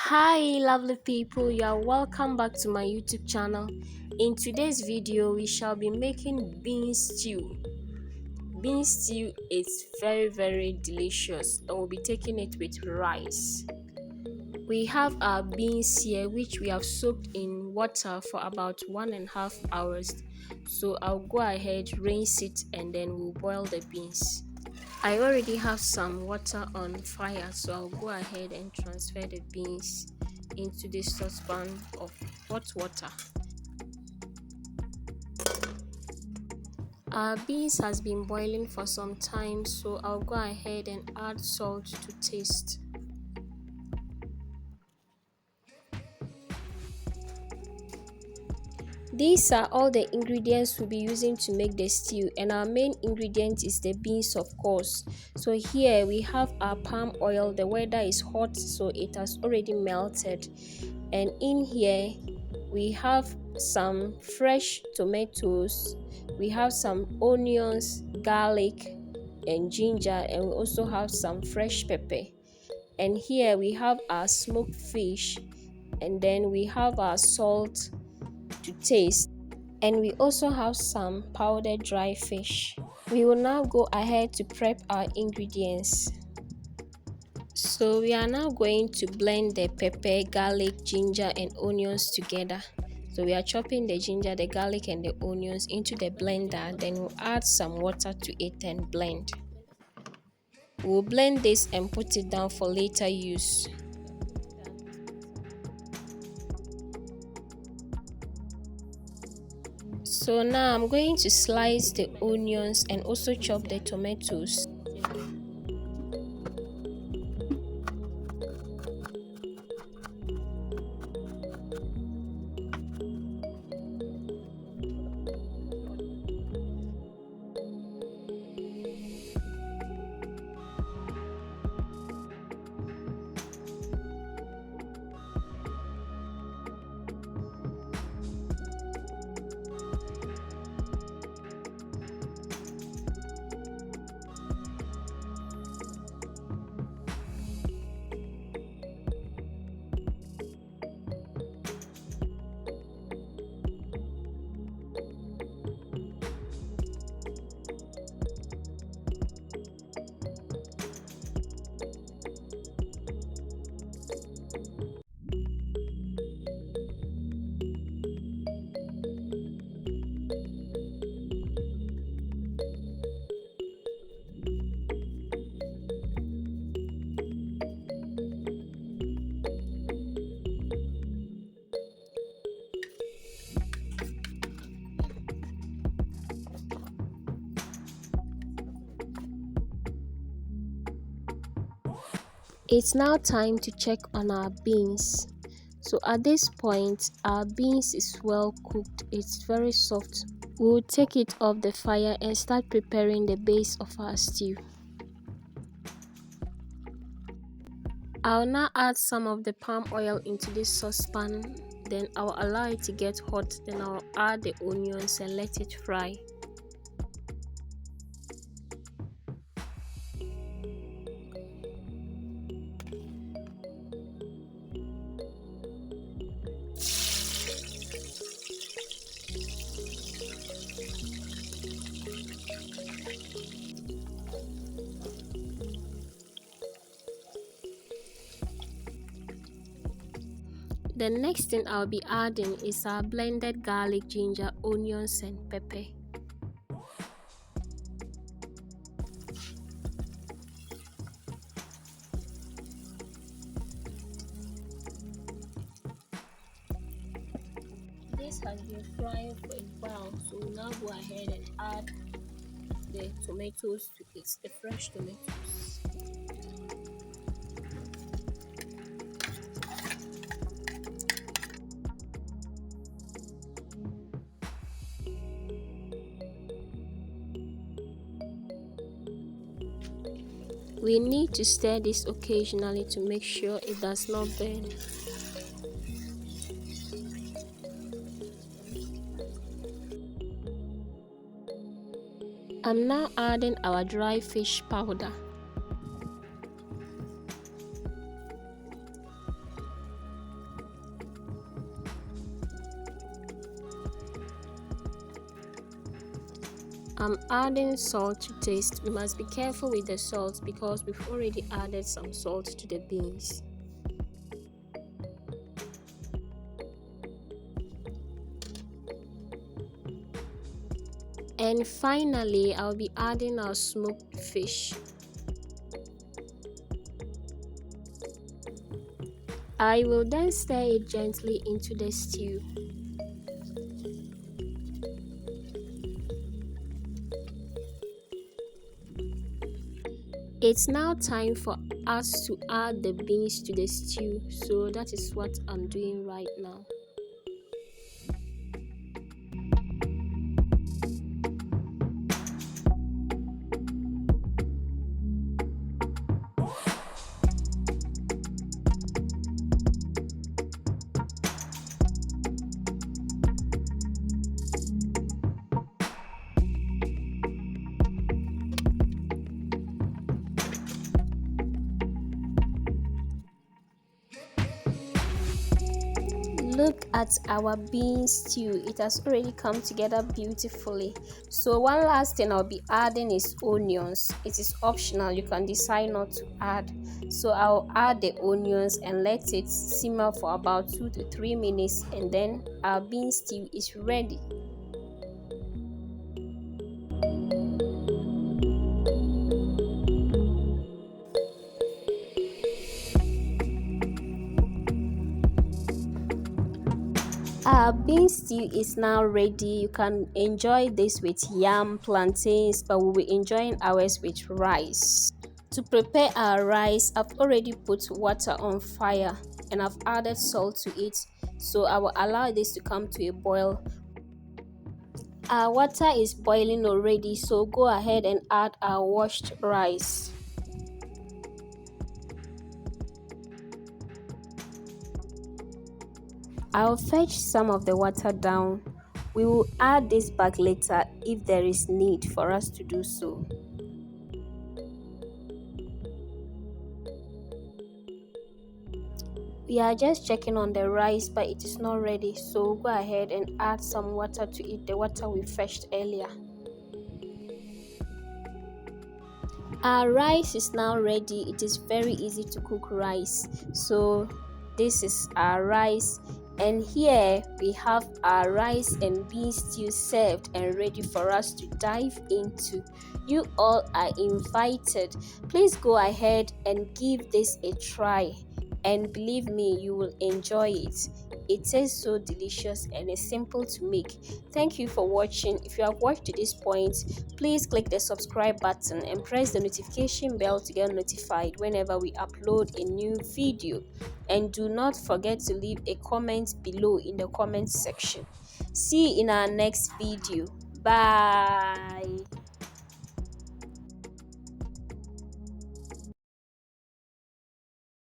Hi lovely people, you are welcome back to my YouTube channel. In today's video we shall be making bean stew. Bean stew is very delicious and we'll be taking it with rice. We have our beans here which we have soaked in water for about 1.5 hours. So I'll go ahead, rinse it, and then we'll boil the beans. I already have some water on fire, so I'll go ahead and transfer the beans into this saucepan of hot water. Our beans has been boiling for some time, so I'll go ahead and add salt to taste. These are all the ingredients we'll be using to make the stew, and our main ingredient is the beans, of course. So here we have our palm oil. The weather is hot, so it has already melted, and in here we have some fresh tomatoes, we have some onions, garlic and ginger, and we also have some fresh pepper. And here we have our smoked fish, and then we have our salt to taste, and we also have some powdered dry fish. We will now go ahead to prep our ingredients. So we are now going to blend the pepper, garlic, ginger and onions together. So we are chopping the ginger, the garlic and the onions into the blender, then we'll add some water to it and blend. We'll blend this and put it down for later use. So now I'm going to slice the onions and also chop the tomatoes. It's now time to check on our beans. So at this point our beans is well cooked, it's very soft. We'll take it off the fire and start preparing the base of our stew. I'll now add some of the palm oil into this saucepan, then I'll allow it to get hot, then I'll add the onions and let it fry. The next thing I'll be adding is our blended garlic, ginger, onions and pepper. This has been frying for a while, so we'll now go ahead and add the tomatoes to it, the fresh tomatoes. We need to stir this occasionally to make sure it does not burn. I'm now adding our dry fish powder. I'm adding salt to taste. We must be careful with the salt because we've already added some salt to the beans. And finally, I'll be adding our smoked fish. I will then stir it gently into the stew. It's now time for us to add the beans to the stew, so that is what I'm doing right now. Look at our bean stew. It has already come together beautifully. So one last thing I'll be adding is onions. It is optional, you can decide not to add. So I'll add the onions and let it simmer for about 2 to 3 minutes, and then our bean stew is ready. Our bean stew is now ready. You can enjoy this with yam, plantains, but we'll be enjoying ours with rice. To prepare our rice, I've already put water on fire and I've added salt to it. So I will allow this to come to a boil. Our water is boiling already, so go ahead and add our washed rice. I'll fetch some of the water down. We will add this back later if there is need for us to do so. We are just checking on the rice, but it is not ready, so go ahead and add some water to it, the water we fetched earlier. Our rice is now ready. It is very easy to cook rice. So this is our rice, and here we have our rice and bean stew served and ready for us to dive into. You all are invited. Please go ahead and give this a try, and believe me, you will enjoy it. It tastes so delicious and is simple to make. Thank you for watching. If you have watched to this point, please click the subscribe button and press the notification bell to get notified whenever we upload a new video. And do not forget to leave a comment below in the comment section. See you in our next video. Bye.